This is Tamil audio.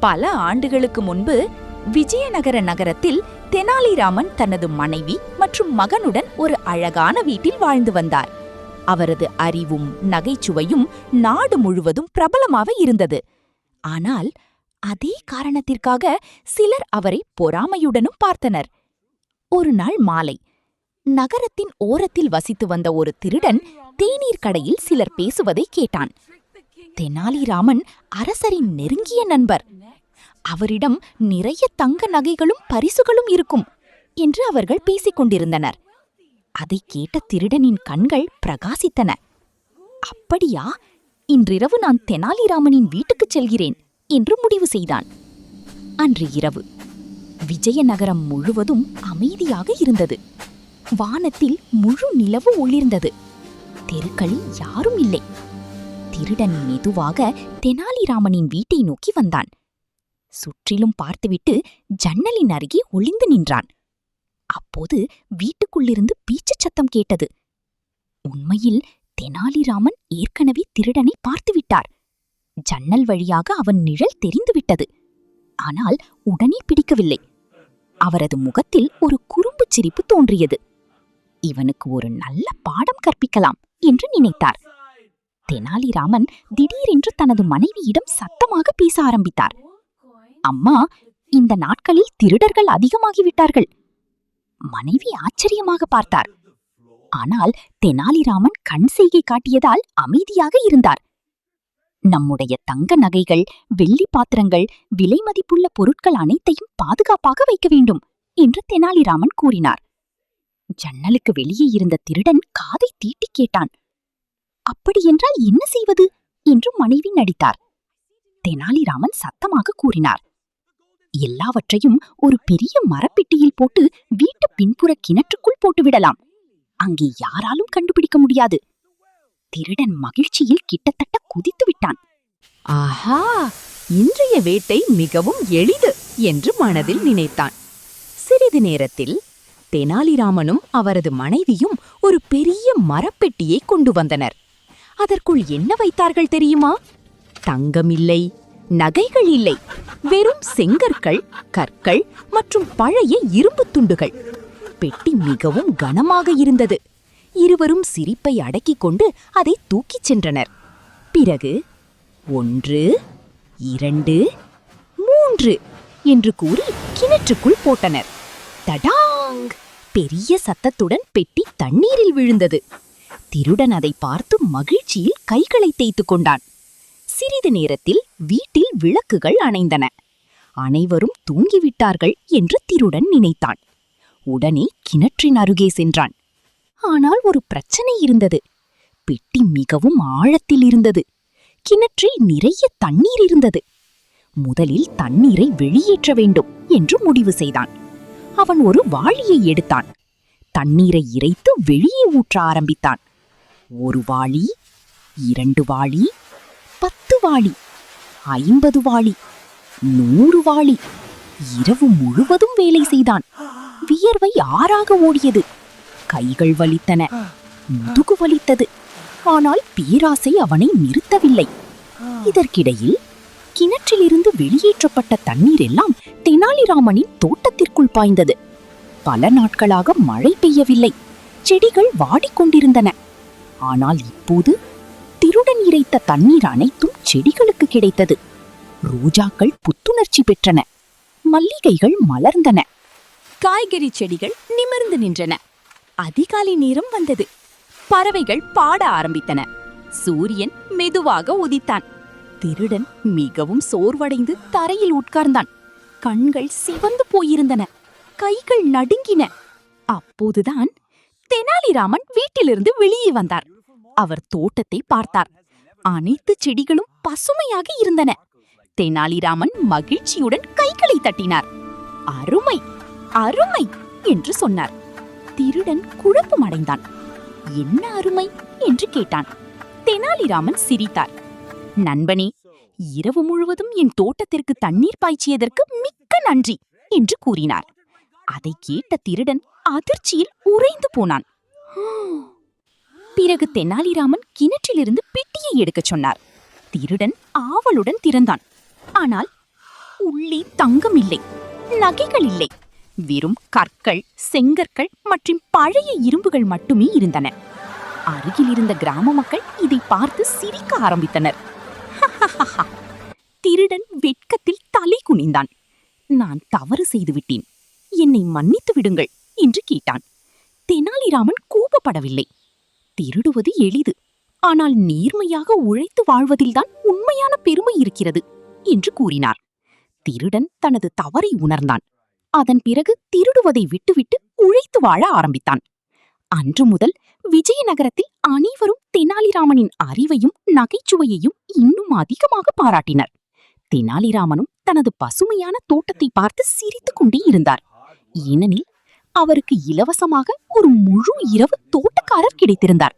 பல ஆண்டுகளுக்கு முன்பு விஜயநகர நகரத்தில் தெனாலிராமன் தனது மனைவி மற்றும் மகனுடன் ஒரு அழகான வீட்டில் வாழ்ந்து வந்தார். அவரது அறிவும் நகைச்சுவையும் நாடு முழுவதும் பிரபலமாக இருந்தது. ஆனால் அதே காரணத்திற்காக சிலர் அவரை பொறாமையுடனும் பார்த்தனர். ஒரு நாள் மாலை நகரத்தின் ஓரத்தில் வசித்து வந்த ஒரு திருடன் தேநீர் கடையில் சிலர் பேசுவதை கேட்டான். தெனாலிராமன் அரசரின் நெருங்கிய நண்பர். அவரிடம் நிறைய தங்க நகைகளும் பரிசுகளும் இருக்கும் என்று அவர்கள் பேசிக் கொண்டிருந்தனர். அதை கேட்ட திருடனின் கண்கள் பிரகாசித்தன. அப்படியா, இன்றிரவு நான் தெனாலிராமனின் வீட்டுக்குச் செல்கிறேன் என்று முடிவு செய்தான். அன்று இரவு விஜயநகரம் முழுவதும் அமைதியாக இருந்தது. வானத்தில் முழு நிலவு ஒளிர்ந்தது. தெருக்களில் யாரும் இல்லை. திருடன் மெதுவாக தெனாலிராமனின் வீட்டை நோக்கி வந்தான். சுற்றிலும் பார்த்துவிட்டு ஜன்னலின் அருகே ஒளிந்து நின்றான். அப்போது வீட்டுக்குள்ளிருந்து பீச்சுச் சத்தம் கேட்டது. உண்மையில் தெனாலிராமன் ஏற்கனவே திருடனை பார்த்துவிட்டார். ஜன்னல் வழியாக அவன் நிழல் தெரிந்துவிட்டது. ஆனால் உடனே பிடிக்கவில்லை. அவரது முகத்தில் ஒரு குறும்புச் சிரிப்பு தோன்றியது. இவனுக்கு ஒரு நல்ல பாடம் கற்பிக்கலாம் என்று நினைத்தார். தெனாலிராமன் திடீரென்று தனது மனைவியிடம் சத்தமாக பேச ஆரம்பித்தார். அம்மா, இந்த நாட்களில் திருடர்கள் அதிகமாகிவிட்டார்கள். மனைவி ஆச்சரியமாக பார்த்தார். ஆனால் தெனாலிராமன் கண் செய்கை காட்டியதால் அமைதியாக இருந்தார். நம்முடைய தங்க நகைகள், வெள்ளி பாத்திரங்கள், விலை மதிப்புள்ள பொருட்கள் அனைத்தையும் பாதுகாப்பாக வைக்க வேண்டும் என்று தெனாலிராமன் கூறினார். ஜன்னலுக்கு வெளியே இருந்த திருடன் காதை தீட்டி கேட்டான். அப்படியென்றால் என்ன செய்வது என்று மனைவி நடித்தார். தெனாலிராமன் சத்தமாக கூறினார். எல்லாவற்றையும் ஒரு பெரிய மரப்பெட்டியில் போட்டு வீட்டு பின்புற கிணற்றுக்குள் போட்டுவிடலாம். அங்கே யாராலும் கண்டுபிடிக்க முடியாது. திருடன் மகிழ்ச்சியில் கிட்டத்தட்ட குதித்து விட்டான். ஆஹா, இன்றைய வேட்டை மிகவும் எளிது என்று மனதில் நினைத்தான். சிறிது நேரத்தில் தெனாலிராமனும் அவரது மனைவியும் ஒரு பெரிய மரப்பெட்டியை கொண்டு வந்தனர். அதற்குள் என்ன வைத்தார்கள் தெரியுமா? தங்கம் இல்லை, நகைகள் இல்லை, வெறும் செங்கற்கள், கற்கள் மற்றும் பழைய இரும்புத் துண்டுகள். பெட்டி மிகவும் கனமாக இருந்தது. இருவரும் சிரிப்பை அடக்கிக் கொண்டு அதை தூக்கிச் சென்றனர். பிறகு 1, 2, 3 என்று கூறி கிணற்றுக்குள் போட்டனர். தடாங்! பெரிய சத்தத்துடன் பெட்டி தண்ணீரில் விழுந்தது. திருடன் அதை பார்த்து மகிழ்ச்சியில் கைகளை தேய்த்து கொண்டான். சிறிது நேரத்தில் வீட்டில் விளக்குகள் அணைந்தன. அனைவரும் தூங்கிவிட்டார்கள் என்று திருடன் நினைத்தான். உடனே கிணற்றின் அருகே சென்றான். ஆனால் ஒரு பிரச்சனை இருந்தது. பெட்டி மிகவும் ஆழத்தில் இருந்தது. கிணற்றில் நிறைய தண்ணீர் இருந்தது. முதலில் தண்ணீரை வெளியேற்ற வேண்டும் என்று முடிவு செய்தான். அவன் ஒரு வாளியை எடுத்தான். தண்ணீரை இறைத்து வெளியே ஊற்ற ஆரம்பித்தான். 1 வாளி, 2 வாளி, 10 வாளி, 50 வாளி, 100 வாளி. இரவு முழுவதும் வேலை செய்தான். வியர்வை ஆறாக ஓடியது. கைகள் வலித்தன, முதுகு வலித்தது. ஆனால் பேராசை அவனை நிறுத்தவில்லை. இதற்கிடையில் கிணற்றிலிருந்து வெளியேற்றப்பட்ட தண்ணீர் எல்லாம் தெனாலிராமனின் தோட்டத்திற்குள் பாய்ந்தது. பல நாட்களாக மழை பெய்யவில்லை. செடிகள் வாடிக்கொண்டிருந்தன. ஆனால் இப்போது திருடன் இறைத்த தண்ணீர் அனைத்தும் செடிகளுக்கு கிடைத்தது. ரோஜாக்கள் புத்துணர்ச்சி பெற்றன. மல்லிகைகள் மலர்ந்தன. காய்கறி செடிகள் நிமிர்ந்து நின்றன. அதிகாலை நேரம் வந்தது. பறவைகள் பாட ஆரம்பித்தன. சூரியன் மெதுவாக உதித்தான். திருடன் மிகவும் சோர்வடைந்து தரையில் உட்கார்ந்தான். கண்கள் சிவந்து போயிருந்தன. கைகள் நடுங்கின. அப்போதுதான் தெனாலிராமன் வீட்டிலிருந்து வெளியே வந்தார். அவர் தோட்டத்தை பார்த்தார். அனைத்து செடிகளும் பசுமையாக இருந்தன. தெனாலிராமன் மகிழ்ச்சியுடன் கைகளை தட்டினார். அருமை, அருமை என்று சொன்னார். திருடன் குழப்பமடைந்தான். என்ன அருமை என்று கேட்டான். தெனாலிராமன் சிரித்தார். நண்பனே, இரவு முழுவதும் என் தோட்டத்திற்கு தண்ணீர் பாய்ச்சியதற்கு மிக்க நன்றி என்று கூறினார். அதை கேட்ட திருடன் அதிர்ச்சியில் உறைந்து போனான். பிறகு தெனாலிராமன் கிணற்றிலிருந்து பெட்டியை எடுக்கச் சொன்னார். திருடன் ஆவலுடன் திறந்தான். ஆனால் உள்ளே தங்கம் இல்லை, நகைகள் இல்லை. வெறும் கற்கள், செங்கற்கள் மற்றும் பழைய இரும்புகள் மட்டுமே இருந்தன. அருகில் இருந்த கிராம மக்கள் இதை பார்த்து சிரிக்க ஆரம்பித்தனர். திருடன் வெட்கத்தில் தலை குனிந்தான். நான் தவறு செய்துவிட்டேன், என்னை மன்னித்து விடுங்கள் என்று கேட்டான். தெனாலிராமன் கோபப்படவில்லை. திருடுவது எளிது, ஆனால் நேர்மையாக உழைத்து வாழ்வதில்தான் உண்மையான பெருமை இருக்கிறது என்று கூறினார். திருடன் தனது தவறை உணர்ந்தான். அதன் பிறகு திருடுவதை விட்டுவிட்டு உழைத்து வாழ ஆரம்பித்தான். அன்று முதல் விஜயநகரத்தில் அனைவரும் தெனாலிராமனின் அறிவையும் நகைச்சுவையையும் இன்னும் அதிகமாக பாராட்டினர். தெனாலிராமனும் தனது பசுமையான தோட்டத்தை பார்த்து சிரித்துக் கொண்டே இருந்தார். ஏனெனில் அவருக்கு இலவசமாக ஒரு முழு இரவு தோட்டக்காரர் கிடைத்திருந்தார்.